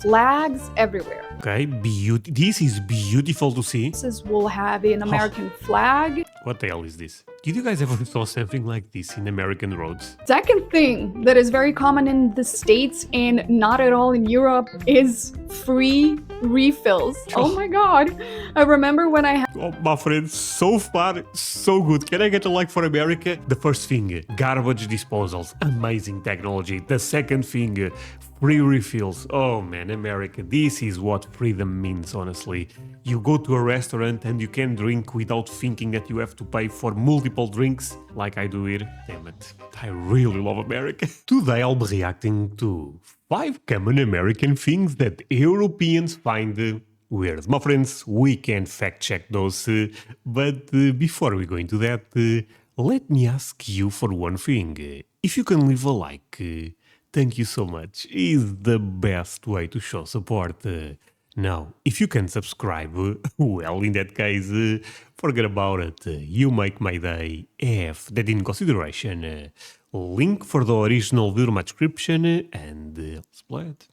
flags everywhere. Okay, this is beautiful to see. We'll have an American flag. What the hell is this? Did you guys ever saw something like this in American roads? Second thing that is very common in the States and not at all in Europe is free refills. Oh my god. I remember when I had... Oh, my friends, so far, so good. Can I get a like for America? The first thing, garbage disposals. Amazing technology. The second thing, free refills. Oh man, America, this is what freedom means, honestly. You go to a restaurant and you can drink without thinking that you have to pay for multiple drinks, like I do here. Damn it, I really love America. Today I'll be reacting to 5 common American things that Europeans find weird. My friends, we can fact check those, but before we go into that, let me ask you for one thing. If you can leave a like, thank you so much. Is the best way to show support. Now, if you can subscribe, well, in that case, forget about it. You make my day. Have that in consideration. Link for the original video in my description, and let's play it.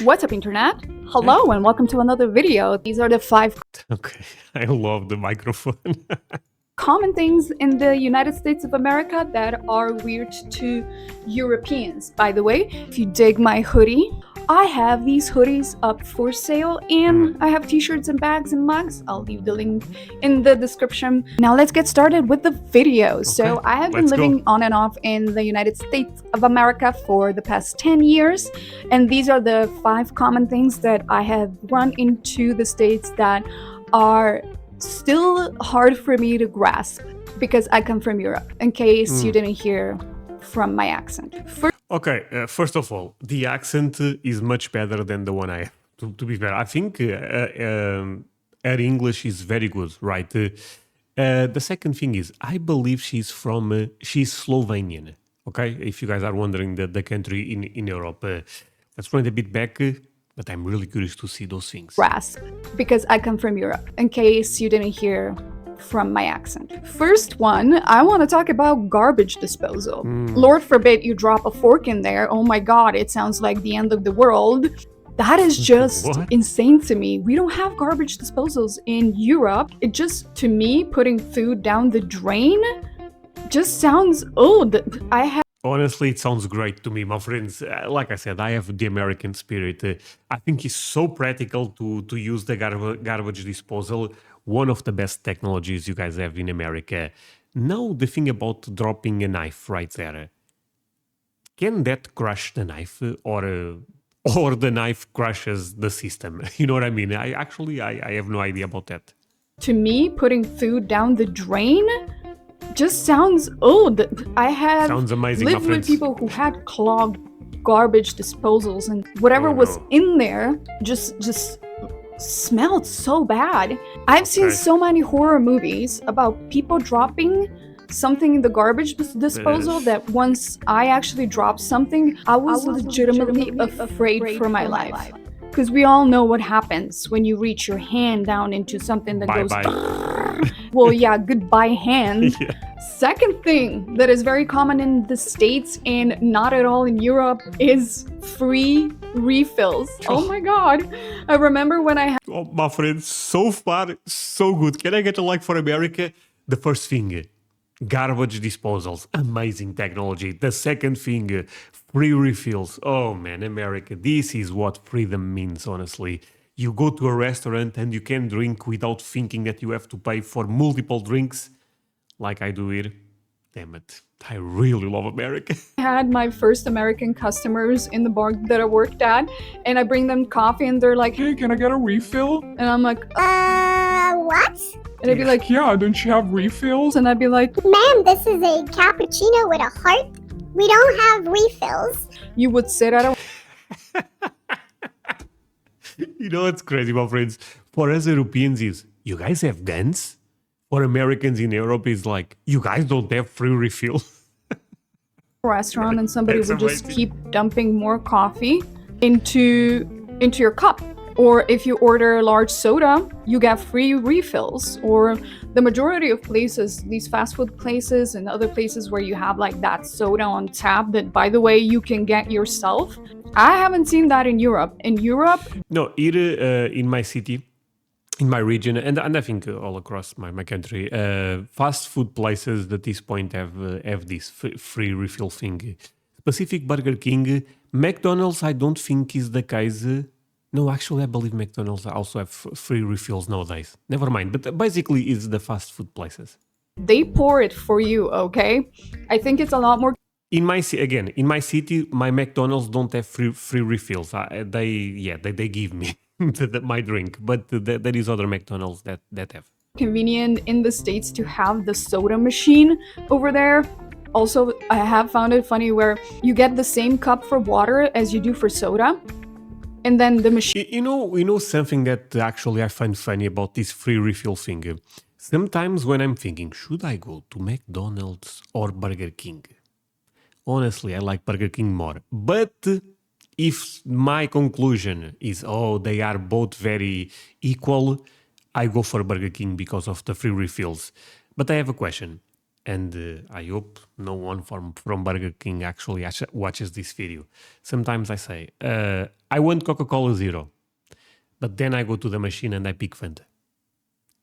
What's up, internet? Hello and welcome to another video. These are the 5 Okay, I love the microphone. common things in the United States of America that are weird to Europeans. By the way, if you dig my hoodie, I have these hoodies up for sale and I have t-shirts and bags and mugs. I'll leave the link in the description. Now let's get started with the video. Okay, so I have been living on and off in the United States of America for the past 10 years. And these are the 5 common things that I have run into the States that are still hard for me to grasp because I come from Europe, in case you didn't hear from my accent. Okay, first of all, the accent is much better than the one I have. To be fair, I think her English is very good, right? The second thing is, I believe she's Slovenian, okay? If you guys are wondering the country in Europe. Let's run a bit back, but I'm really curious to see those things. Grasp, because I come from Europe, in case you didn't hear from my accent. First one, I want to talk about garbage disposal. Lord forbid you drop a fork in there. Oh my god, it sounds like the end of the world. That is just insane to me. We don't have garbage disposals in Europe. It just, to me, putting food down the drain just sounds old. Honestly, it sounds great to me, my friends. Like I said, I have the American spirit. I think it's so practical to use the garbage disposal. One of the best technologies you guys have in America. Now, the thing about dropping a knife right there. Can that crush the knife or the knife crushes the system? You know what I mean? I have no idea about that. To me, putting food down the drain just sounds old. I have lived with people who had clogged garbage disposals and whatever was in there just smelled so bad. I've seen so many horror movies about people dropping something in the garbage disposal that once I actually dropped something, I was legitimately afraid for my life. Because we all know what happens when you reach your hand down into something that goes... Well, yeah, goodbye hand. Yeah. Second thing that is very common in the States and not at all in Europe is free refills. Oh my god. I remember when I had... Oh, my friends, so far, so good. Can I get a like for America? The first thing, garbage disposals. Amazing technology. The second thing, free refills. Oh man, America, this is what freedom means, honestly. You go to a restaurant and you can drink without thinking that you have to pay for multiple drinks, like I do here. Damn it, I really love America. I had my first American customers in the bar that I worked at, and I bring them coffee and they're like, "Hey, can I get a refill?" And I'm like, what? And I'd be like, "Yeah, don't you have refills?" And I'd be like, "Ma'am, this is a cappuccino with a heart. We don't have refills." You would sit at a... You know what's crazy, my friends? For us Europeans is, you guys have guns? For Americans in Europe is like, you guys don't have free refill. Restaurant and somebody would just keep dumping more coffee into your cup. Or if you order a large soda, you get free refills. Or the majority of places, these fast food places and other places where you have like that soda on tap that, by the way, you can get yourself. I haven't seen that in Europe. In Europe? No, here in my city, in my region, and I think all across my country, fast food places at this point have this free refill thing. Specific Burger King, McDonald's, I don't think is the case. No, actually, I believe McDonald's also have free refills nowadays. Never mind, but basically, it's the fast food places. They pour it for you, okay? I think it's a lot more. In my city, my McDonald's don't have free refills. They give me my drink, but there is other McDonald's that have. Convenient in the States to have the soda machine over there. Also, I have found it funny where you get the same cup for water as you do for soda. And then the machine. You know something that actually I find funny about this free refill thing. Sometimes when I'm thinking, should I go to McDonald's or Burger King? Honestly, I like Burger King more. But if my conclusion is, they are both very equal, I go for Burger King because of the free refills. But I have a question, and I hope no one from Burger King actually watches this video. Sometimes I say, I want Coca-Cola Zero, but then I go to the machine and I pick Fanta.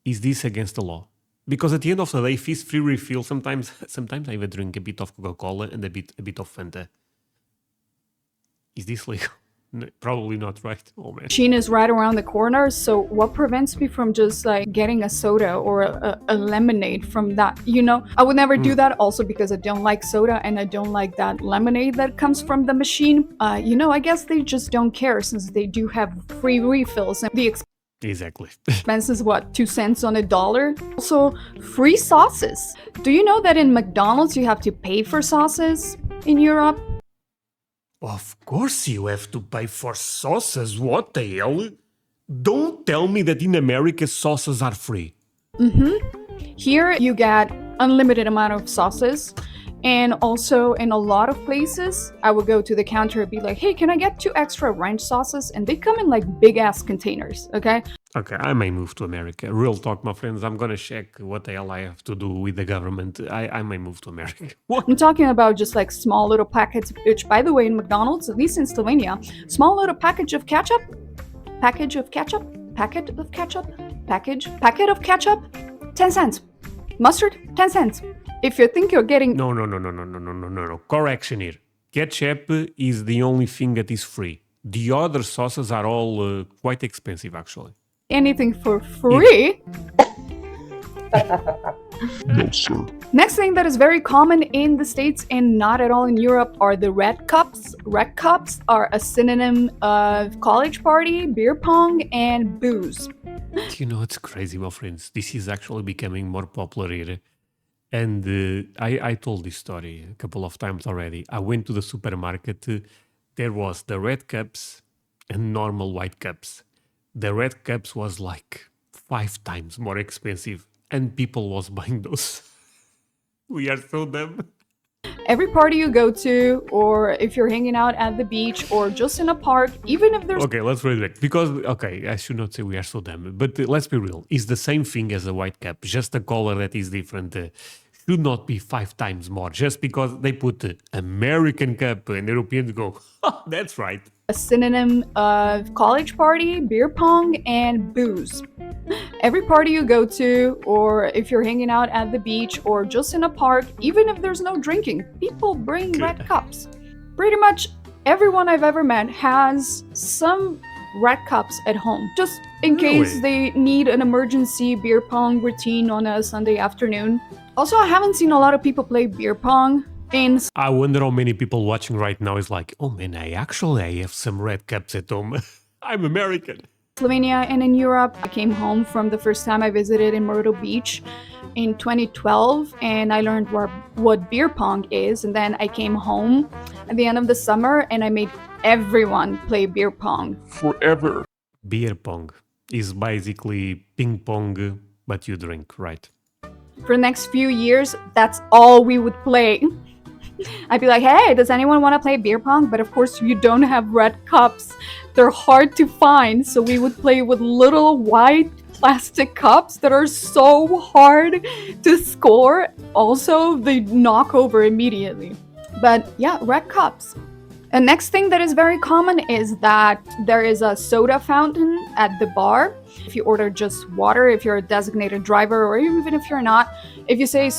Is this against the law? Because at the end of the day, if it's free refill, sometimes I even drink a bit of Coca-Cola and a bit of Fanta. Is this legal? No, probably not, right? Oh man. Machine is right around the corner, so what prevents me from just like getting a soda or a lemonade from that? I would never do that also because I don't like soda and I don't like that lemonade that comes from the machine. I guess they just don't care since they do have free refills and the Exactly. expense is what, 2 cents on a dollar? Also, free sauces. Do you know that in McDonald's you have to pay for sauces in Europe? Of course you have to pay for sauces. What the hell? Don't tell me that in America sauces are free. Here you get unlimited amount of sauces. And also in a lot of places, I would go to the counter and be like, hey, can I get 2 extra ranch sauces? And they come in like big ass containers, okay? Okay, I may move to America. Real talk, my friends. I'm gonna check what the hell I have to do with the government. I may move to America. What? I'm talking about just like small little packets, which by the way, in McDonald's, at least in Slovenia, small little packet of ketchup, 10 cents. Mustard, 10 cents. If you think you're getting... No. Correction here. Ketchup is the only thing that is free. The other sauces are all quite expensive, actually. anything for free. No, sir. Next thing that is very common in the States and not at all in Europe are the red cups. Red cups are a synonym of college party, beer pong, and booze. You know, it's crazy, my friends. This is actually becoming more popular here. And I told this story a couple of times already. I went to the supermarket. There was the red cups and normal white cups. The red cups was like 5 times more expensive. And people was buying those. We are so dumb. Every party you go to, or if you're hanging out at the beach, or just in a park, even if there's... Okay, let's read it. Because, okay, I should not say we are so dumb. But let's be real. It's the same thing as a white cup. Just the color that is different. Should not be 5 times more. Just because they put American cup and Europeans go, that's right. A synonym of college party, beer pong, and booze. Every party you go to, or if you're hanging out at the beach, or just in a park, even if there's no drinking, people bring red cups. Pretty much everyone I've ever met has some red cups at home, just in case they need an emergency beer pong routine on a Sunday afternoon. Also, I haven't seen a lot of people play beer pong. I wonder how many people watching right now is like, oh man, I have some red cups at home. I'm American. Slovenia and in Europe. I came home from the first time I visited in Myrtle Beach in 2012 and I learned what beer pong is, and then I came home at the end of the summer and I made everyone play beer pong. Forever. Beer pong is basically ping pong, but you drink, right? For the next few years, that's all we would play. I'd be like, hey, does anyone want to play beer pong? But of course, you don't have red cups. They're hard to find. So we would play with little white plastic cups that are so hard to score. Also, they knock over immediately. But yeah, red cups. And next thing that is very common is that there is a soda fountain at the bar. If you order just water, if you're a designated driver, or even if you're not, if you say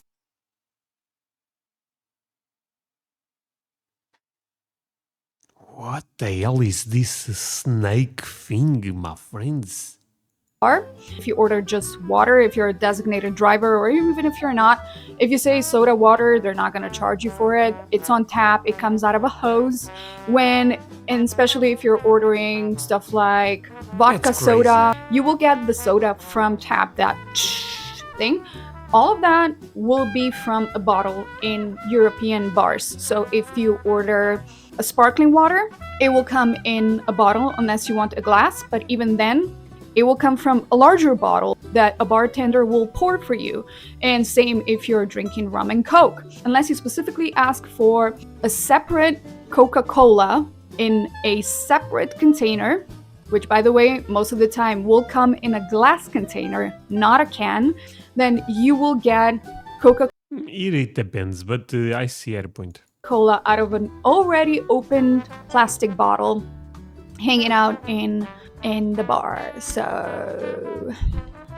What the hell is this snake thing, my friends? if you order just water, if you're a designated driver, or even if you're not, if you say soda water, they're not going to charge you for it. It's on tap, it comes out of a hose. And especially if you're ordering stuff like vodka soda, you will get the soda from tap, that thing. All of that will be from a bottle in European bars. So if you order a sparkling water, it will come in a bottle unless you want a glass, but even then, it will come from a larger bottle that a bartender will pour for you. And same if you're drinking rum and Coke. Unless you specifically ask for a separate Coca-Cola in a separate container, which by the way, most of the time will come in a glass container, not a can, then you will get Coca-Cola. It depends, but I see your point. Cola out of an already opened plastic bottle hanging out in the bar. So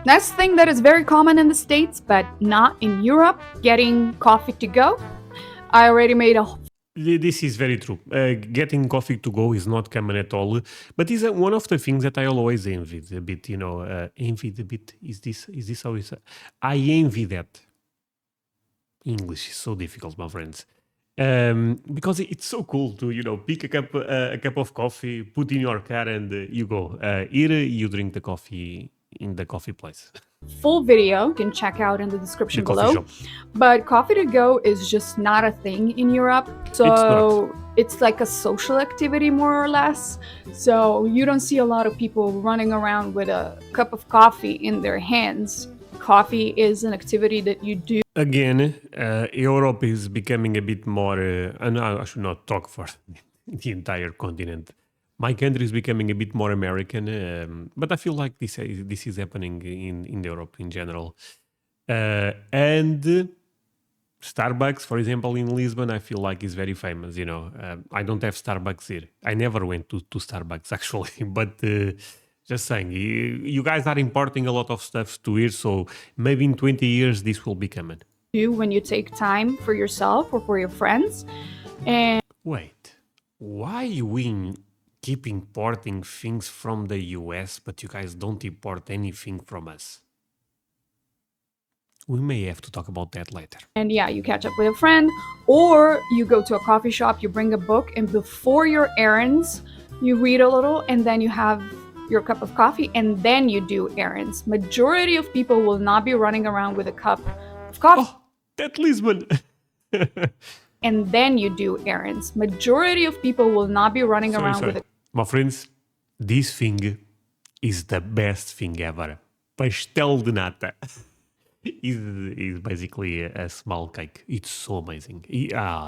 next thing that is very common in the States but not in Europe, getting coffee to go. I already made a This is very true. Getting coffee to go is not common at all, but is one of the things that I always envied a bit. Envied a bit. Is this how it's? I envy that. English is so difficult, my friends. Because it's so cool to pick a cup of coffee, put in your car, and you go. Here you drink the coffee in the coffee place. Full video you can check out in the description below. But coffee to go is just not a thing in Europe. So it's like a social activity more or less. So you don't see a lot of people running around with a cup of coffee in their hands. Coffee is an activity that you do. Again, Europe is becoming a bit more, and I should not talk for the entire continent. My country is becoming a bit more American, but I feel like this is happening in Europe in general. And Starbucks, for example, in Lisbon, I feel like is very famous. I don't have Starbucks here. I never went to Starbucks actually, but just saying, you guys are importing a lot of stuff to here, so maybe in 20 years this will be coming. When you take time for yourself or for your friends. And wait, why we keep importing things from the US, but you guys don't import anything from us? We may have to talk about that later. And yeah, you catch up with a friend, or you go to a coffee shop, you bring a book, and before your errands, you read a little, and then you have your cup of coffee, and then you do errands. Majority of people will not be running around with a cup of coffee. Oh, that Lisbon. And then you do errands. Majority of people will not be running around with a... My friends, this thing is the best thing ever. Pastel de nata is basically a small cake. It's so amazing.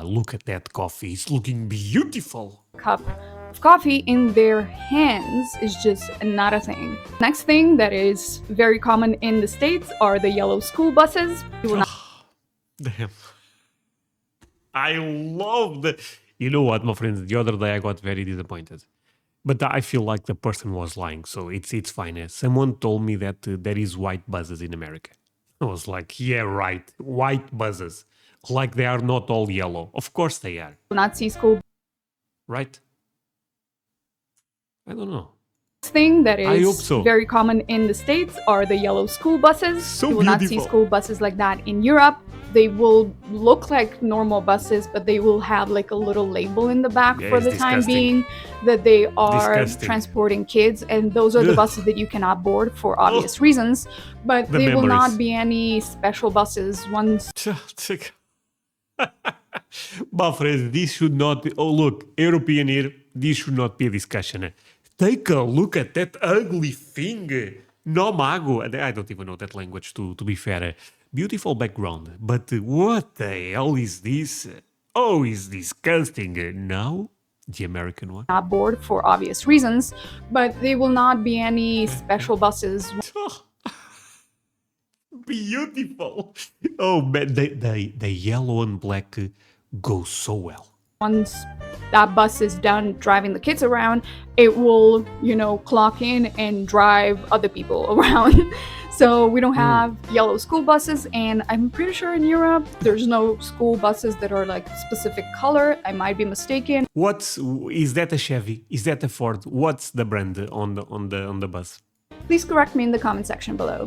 Look at that coffee. It's looking beautiful. Cup of coffee in their hands is just not a thing. Next thing that is very common in the States are the yellow school buses. Damn. I love the... You know what, my friends? The other day I got very disappointed. But I feel like the person was lying, so it's fine. Someone told me that there is white buses in America. I was like, yeah, right. White buses. Like they are not all yellow. Of course they are. Nazi school. Right? I don't know. Thing that is very common in the States are the yellow school buses. So you will not see school buses like that in Europe. They will look like normal buses, but they will have like a little label in the back for the time being that they are transporting kids, and those are the buses that you cannot board for obvious reasons. But they will not be any special buses. My friends, this should not be... Oh, look, European here, this should not be a discussion. Take a look at that ugly thing. No mago. I don't even know that language, to be fair. Beautiful background. But what the hell is this? Oh, it's disgusting. Now, the American one. Not board for obvious reasons, but they will not be any special buses. Beautiful. Oh, man, the yellow and black go so well. Once that bus is done driving the kids around, it will, clock in and drive other people around. So we don't have yellow school buses, and I'm pretty sure in Europe there's no school buses that are like specific color. I might be mistaken. Is that a Chevy? Is that a Ford? What's the brand on the bus? Please correct me in the comment section below.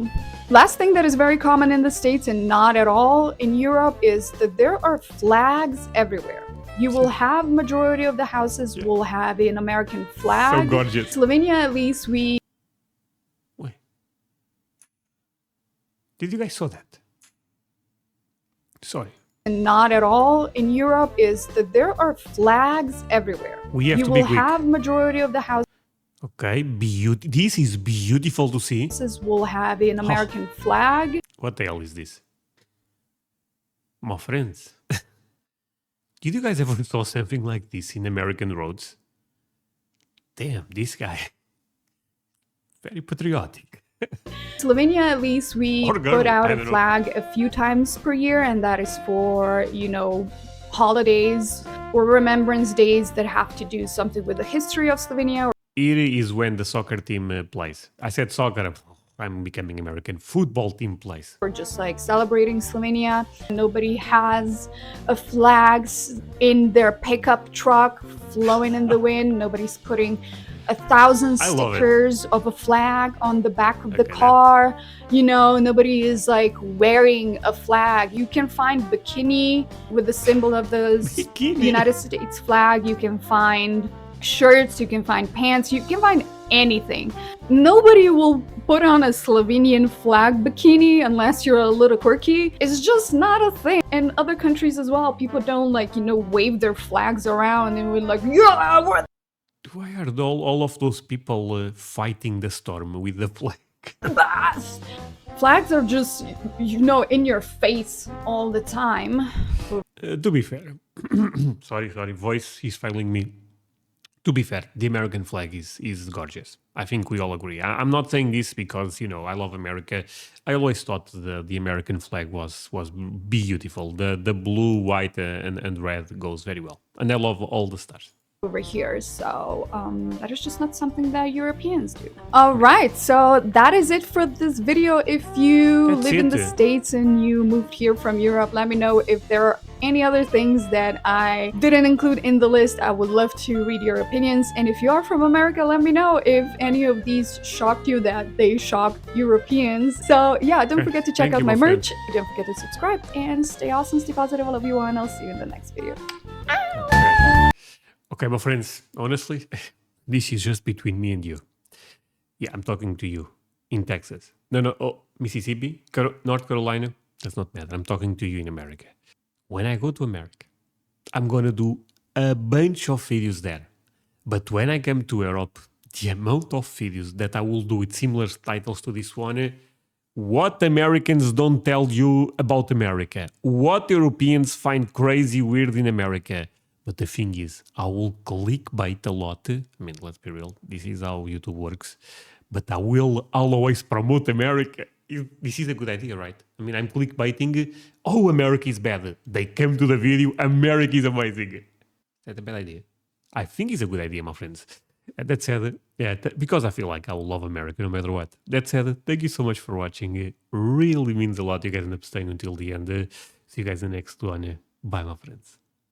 Last thing that is very common in the States and not at all in Europe is that there are flags everywhere. You will have majority of the houses will have an American flag. So gorgeous. Slovenia, at least, we... Wait. Did you guys saw that? Sorry. Not at all in Europe is that there are flags everywhere. We have you to will be quick. have majority of the houses Okay, this is beautiful to see. will have an American flag. What the hell is this? My friends. Did you guys ever saw something like this in American roads? Damn, this guy. Very patriotic. Slovenia, at least, we put out a flag a few times per year, and that is for, holidays or remembrance days that have to do something with the history of Slovenia. Here is when the soccer team plays. I said soccer, I'm becoming American. Football team plays. We're just like celebrating Slovenia. Nobody has a flag in their pickup truck flowing in the wind. Nobody's putting 1,000 stickers of a flag on the back of the car. Nobody is like wearing a flag. You can find bikini with the symbol of the United States flag. You can find shirts, you can find pants, you can find anything. Nobody will put on a Slovenian flag bikini unless you're a little quirky. It's just not a thing. In other countries as well, people don't wave their flags around and we're like, yeah, we're... Why are all of those people fighting the storm with the flag? Flags are just, in your face all the time. To be fair, sorry, voice is failing me. To be fair, the American flag is gorgeous. I think we all agree. I'm not saying this because, I love America. I always thought the American flag was beautiful. The blue, white, and red goes very well. And I love all the stars over here, so that is just not something that Europeans do. All right, so that is it for this video. If you live in the States and you moved here from Europe, let me know if there are any other things that I didn't include in the list. I would love to read your opinions. And if you are from America, let me know if any of these shocked you that they shocked Europeans. So yeah, don't forget to check out my merch. Don't forget to subscribe and stay awesome, stay positive. I love you all, and I'll see you in the next video. Okay, my friends, honestly, this is just between me and you. Yeah, I'm talking to you in Texas. No, Mississippi, North Carolina, does not matter. I'm talking to you in America. When I go to America, I'm gonna do a bunch of videos there. But when I come to Europe, the amount of videos that I will do with similar titles to this one, what Americans don't tell you about America, what Europeans find crazy weird in America. But the thing is, I will clickbait a lot. I mean, let's be real, this is how YouTube works. But I'll always promote America. This is a good idea, right? I mean, I'm clickbaiting. Oh, America is bad. They come to the video. America is amazing. Is that a bad idea? I think it's a good idea, my friends. That said, yeah, because I feel like I will love America no matter what. That said, thank you so much for watching. It really means a lot. You guys end up staying until the end. See you guys in the next one. Bye, my friends.